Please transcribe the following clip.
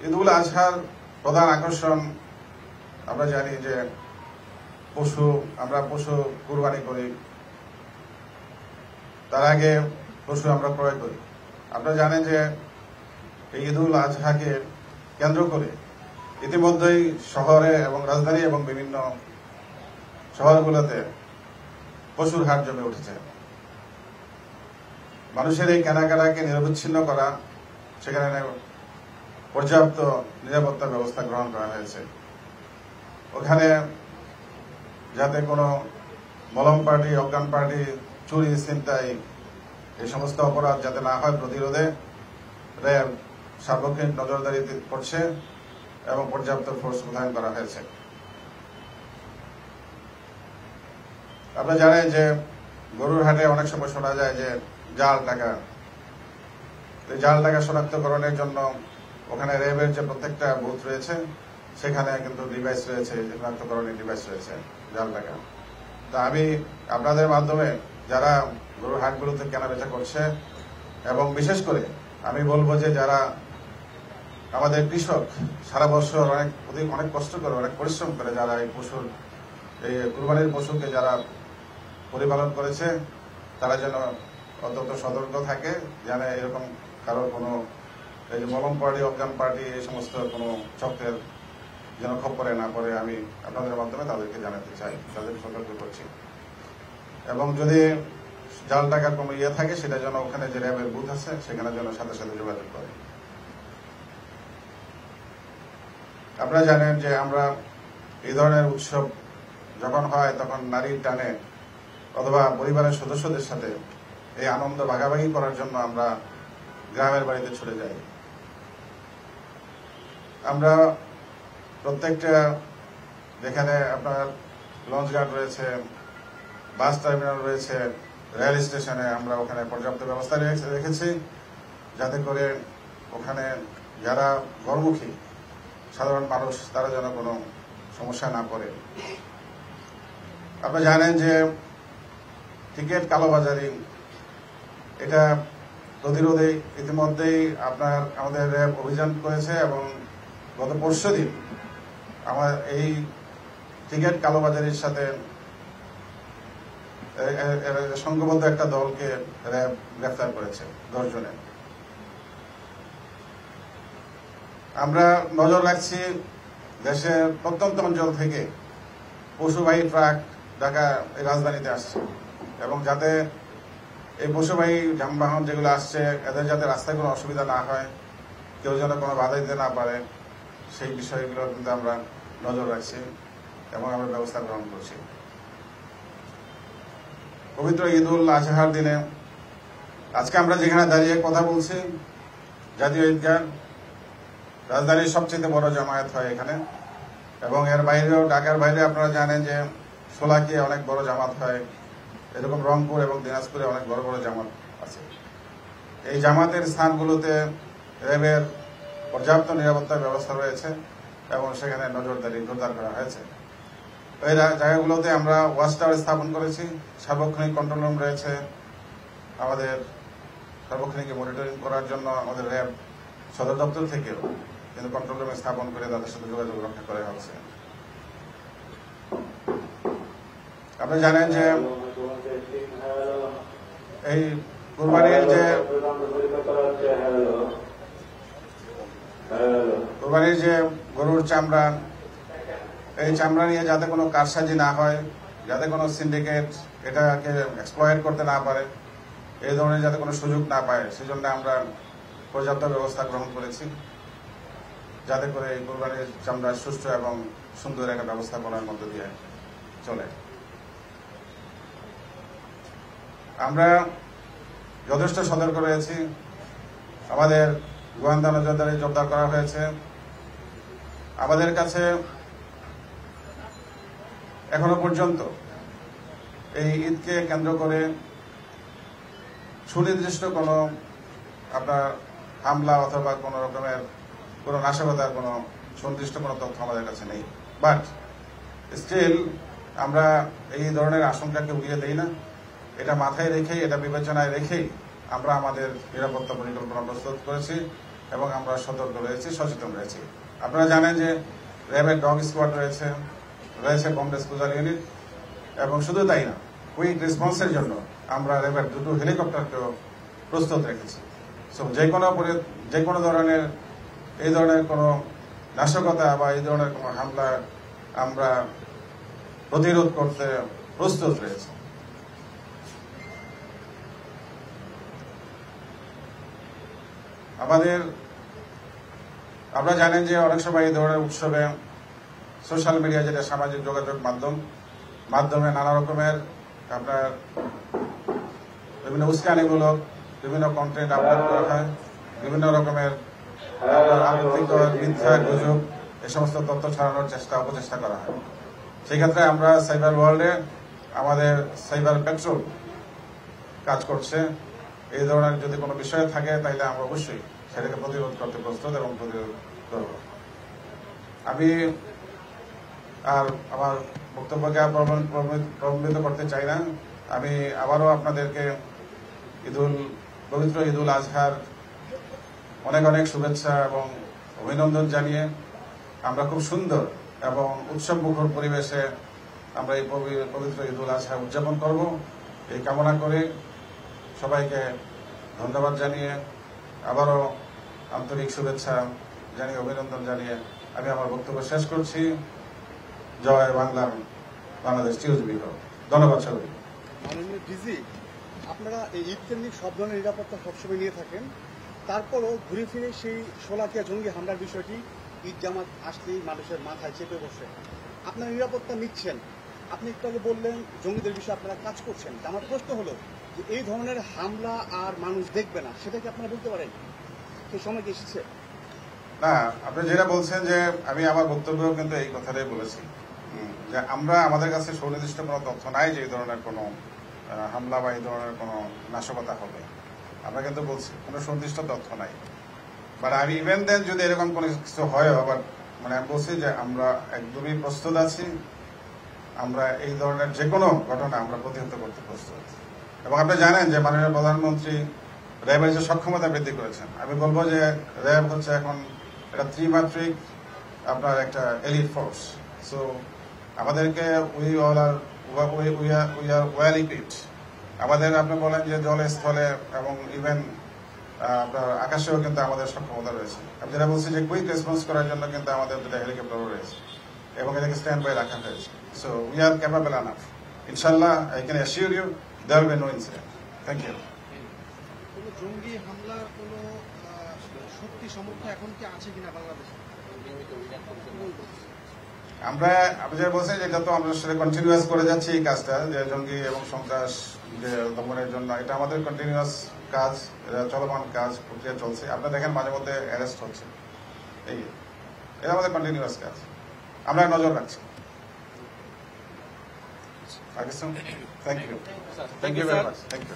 ঈদ উল আজহার প্রধান আকর্ষণ আমরা জানি যে আমরা পশু কুরবানি করি, তার আগে পশু আমরা ক্রয় করি। আপনারা জানেন যে এই ঈদ উল আজহাকে কেন্দ্র করে ইতিমধ্যেই শহরে এবং রাজধানী এবং বিভিন্ন শহরগুলোতে পশুর হাট জমে উঠেছে। মানুষের এই কেনাকাটাকে নিরবচ্ছিন্ন করা, সেখানে পর্যাপ্ত নিরাপত্তা ব্যবস্থা গ্রহণ করা হয়েছে। ওখানে যাতে কোনো মলম পার্টি, অজ্ঞান পার্টি, চুরি, ছিনতাই এই সমস্ত অপরাধ যাতে না হয় প্রতিরোধে র্যাব সার্বক্ষণিক নজরদারি করছে এবং পর্যাপ্ত ফোর্স মোতায়েন করা হয়েছে। আপনারা জানেন যে গরুর হাটে অনেক সময় শোনা যায় যে জাল টাকা। এই জাল টাকা শনাক্তকরণের জন্য ওখানে র্যাবের যে প্রত্যেকটা বুথ রয়েছে সেখানে কিন্তু ডিভাইস রয়েছে, শনাক্তকরণের ডিভাইস রয়েছে জাল টাকা। তা আমি আপনাদের মাধ্যমে যারা গরুর হাটগুলোতে কেনাবেচা করছে এবং বিশেষ করে আমি বলবো যে যারা আমাদের কৃষক সারা বছর অনেক কষ্ট করে, অনেক পরিশ্রম করে যারা এই কুরবানির পশুকে যারা পরিপালন করেছে, তারা যেন অত্যন্ত সতর্ক থাকে, যেন এরকম কারোর কোনো এই যে মলম পার্টি, অজ্ঞান পার্টি এই সমস্ত কোনো চক্রের যেন খপ্পরে না পড়ে আমি আপনাদের মাধ্যমে তাদেরকে জানাতে চাই, তাদেরকে সতর্ক করছি। এবং যদি জাল টাকার কোনো থাকে সেটা যেন ওখানে যে র্যাবের বুথ আছে সেখানে যেন সাথে সাথে যোগাযোগ করে। আপনারা জানেন যে আমরা এই ধরনের উৎসব যখন হয় তখন নারীর টানে অথবা পরিবারের সদস্যদের সাথে এই আনন্দ ভাগাভাগি করার জন্য আমরা গ্রামের বাড়িতে ছুটে যাই। আমরা প্রত্যেকটা যেখানে আপনার লঞ্চ ঘাট রয়েছে, বাস টার্মিনাল রয়েছে, রেল স্টেশনে আমরা ওখানে পর্যাপ্ত ব্যবস্থা রেখেছি যাতে করে ওখানে যারা ঘরমুখী সাধারণ মানুষ তারা যেন কোনো সমস্যা না পড়ে। আপনারা জানেন যে টিকিট কালোবাজারি এটা প্রতিরোধে ইতিমধ্যেই আমাদের র্যাব অভিযান করেছে এবং গত পরশুদিন আমার এই টিকিট কালোবাজারির সাথে সংঘবদ্ধ একটা দলকে র্যাব গ্রেফতার করেছে 10 জনে। আমরা নজর রাখছি দেশের প্রত্যন্ত অঞ্চল থেকে পশুবাহী ট্রাক ঢাকা রাজধানীতে আসছে এবং যাতে এই পশুবাহী যানবাহন যেগুলো আসছে এদের যাতে রাস্তায় কোনো অসুবিধা না হয়, কেউ যেন কোনো বাধা দিতে না পারে, সেই বিষয়গুলো কিন্তু আমরা নজর রাখছি এবং আমরা ব্যবস্থা গ্রহণ করছি। পবিত্র ঈদ উল আজহার দিনে আজকে আমরা যেখানে দাঁড়িয়ে কথা বলছি, জাতীয় ঈদগাহ, রাজধানীর সবচেয়ে বড় জামায়াত হয় এখানে এবং এর বাইরেও ঢাকার বাইরে আপনারা জানেন যে শোলাকিয়া অনেক বড় জামাত হয়, এরকম রংপুর এবং দিনাজপুরে অনেক বড় বড় জামাত আছে। এই জামাতের স্থানগুলোতে র্যাবের পর্যাপ্ত নিরাপত্তার ব্যবস্থা রয়েছে এবং সেখানে নজরদারি জোরদার করা হয়েছে। এই জায়গাগুলোতে আমরা ওয়াচ টাওয়ার স্থাপন করেছি, সার্বক্ষণিক কন্ট্রোল রুম রয়েছে, আমাদের সার্বক্ষণিক মনিটরিং করার জন্য আমাদের র্যাব সদর দপ্তর থেকেও কিন্তু কন্ট্রোল রুমে স্থাপন করে তাদের সাথে যোগাযোগ রক্ষা করা হচ্ছে। আপনি জানেন যে এই কুরবানির যে গরুর চামড়া, এই চামড়া নিয়ে যাতে কোনো কারসাজি না হয়, যাতে কোনো সিন্ডিকেট এটাকে এক্সপ্লয়েট করতে না পারে, এই ধরনের যাতে কোনো সুযোগ না পায়, সেজন্য আমরা পর্যাপ্ত ব্যবস্থা গ্রহণ করেছি যাতে করে এই কুরবানির চামড়া সুষ্ঠু এবং সুন্দর একটা ব্যবস্থাপনার মধ্য দিয়ে চলে। আমরা যথেষ্ট সতর্ক রয়েছি, আমাদের গোয়েন্দা নজরদারি জোরদার করা হয়েছে। আমাদের কাছে এখনো পর্যন্ত এই ঈদকে কেন্দ্র করে সুনির্দিষ্ট কোনো আপনার হামলা অথবা কোনো রকমের কোনো নাশকতার কোনো সুনির্দিষ্ট কোনো তথ্য আমাদের কাছে নেই। বাট স্টিল আমরা এই ধরনের আশঙ্কাকে উড়িয়ে দেই না, এটা মাথায় রেখেই, এটা বিবেচনায় রেখেই আমরা আমাদের নিরাপত্তা পরিকল্পনা প্রস্তুত করেছি এবং আমরা সতর্ক রয়েছি, সচেতন রয়েছি। আপনারা জানেন যে র্যাবের ডগ স্কোয়াড রয়েছে কম ডিসপোজাল ইউনিট, এবং শুধু তাই না, কুইক রেসপন্সের জন্য আমরা র্যাবের 2টো হেলিকপ্টারকেও প্রস্তুত রেখেছি। সো যে কোনো ধরনের এই ধরনের কোনো নাশকতা বা এই ধরনের কোনো হামলা আমরা প্রতিরোধ করতে প্রস্তুত রয়েছে। আপনারা জানেন যে অনেক সময় এই ধরনের উৎসবে সোশ্যাল মিডিয়া, যেটা সামাজিক যোগাযোগ মাধ্যমে নানা রকমের আপনার বিভিন্ন উস্কানিমূলক বিভিন্ন কন্টেন্ট আপলোড করা হয়, বিভিন্ন রকমের আপত্তিকর মিথ্যা গুজব এই সমস্ত তথ্য ছড়ানোর অপচেষ্টা করা হয়। সেই ক্ষেত্রে আমরা সাইবার ওয়ার্ল্ডে আমাদের সাইবার পেট্রোল কাজ করছে। এই ধরনের যদি কোনো বিষয় থাকে তাহলে আমরা অবশ্যই সেটাকে প্রতিরোধ করতে প্রস্তুত এবং প্রতিরোধ করব। আমি আর আমার বক্তব্যকে প্রলম্বিত করতে চাই না। আমি আবারও আপনাদেরকে পবিত্র ঈদুল আজহার অনেক অনেক শুভেচ্ছা এবং অভিনন্দন জানিয়ে আমরা খুব সুন্দর এবং উৎসব মুখর পরিবেশে আমরা এই পবিত্র ঈদুল আজহা উদযাপন করব, এই কামনা করে সবাইকে ধন্যবাদ জানিয়ে আবারও আন্তরিক শুভেচ্ছা জানিয়ে অভিনন্দন জানিয়ে আমি আমার বক্তব্য শেষ করছি। জয় বাংলা, বাংলাদেশ চিরজীবী হোক। ধন্যবাদ সবাই। মাননীয় ডিজি, আপনারা এই ঈদ কেন্দ্রিক সব ধরনের নিরাপত্তা সবসময় নিয়ে থাকেন, তারপরও ঘুরে ফিরে সেই শোলাকিয়া জঙ্গি হামলার বিষয়টি ঈদ জামাত আসলেই মানুষের মাথায় চেপে বসে। আপনারা নিরাপত্তা নিচ্ছেন, আপনি একটু আগে বললেন জঙ্গিদের বিষয়ে আপনারা কাজ করছেন। আমার প্রশ্ন হলো যে এই ধরনের হামলা আর মানুষ দেখবে না, সেটা কি আপনারা বলতে পারেন? সেই সময় কি এসেছে? না, আপনি যেটা বলছেন যে আমি আমার বক্তব্যেও কিন্তু এই কথাটাই বলেছি যে আমাদের কাছে সুনির্দিষ্ট কোনো তথ্য নাই যে এই ধরনের কোনো হামলা বা এই ধরনের কোনো নাশকতা হবে। আমরা কিন্তু বলছি কোনো সুনির্দিষ্ট তথ্য নাই। বাট আমি ইভেন দেন যদি এরকম কোনো কিছু হয়, আবার আমি বলছি যে আমরা একদমই প্রস্তুত আছি। আমরা এই ধরনের যে কোনো ঘটনা আমরা প্রতিহত করতে প্রস্তুত। এবং আপনি জানেন যে মাননীয় প্রধানমন্ত্রী র্যাবের যে সক্ষমতা বৃদ্ধি করেছেন। আমি বলবো যে র্যাব হচ্ছে এখন একটা ত্রিমাত্রিক আপনার একটা এলিট ফোর্স। সো আমাদেরকে উই আর ওয়েল ইকুইপড। আমাদের আপনি বলেন যে জলে, স্থলে এবং ইভেন আপনার আকাশেও কিন্তু আমাদের সক্ষমতা রয়েছে। আমি যেটা বলছি যে কুইক রেসপন্স করার জন্য কিন্তু আমাদের দুটা হেলিকপ্টারও রয়েছে এবং এটাকে স্ট্যান্ড বাই রাখা হয়েছে। So we are capable enough. ইনশাল্লাহ, I can assure you there will be no incident. Thank you. কোনো জঙ্গি হামলার কোনো শক্তি সামর্থ্য এখন কি আছে কিনা বাংলাদেশে? আপনি যেটা বলছেন যেটা তো আমরা সেটা কন্টিনিউয়াস করে যাচ্ছি এই কাজটা, যে জঙ্গি এবং সন্ত্রাস যে দমনের জন্য এটা আমাদের কন্টিনিউয়াস কাজ, এটা চলমান কাজ, প্রক্রিয়া চলছে। আপনারা দেখেন মাঝে মধ্যে অ্যারেস্ট হচ্ছে, এটা আমাদের কন্টিনিউয়াস কাজ, আমরা নজর রাখছি। Thank you very much. Thank you.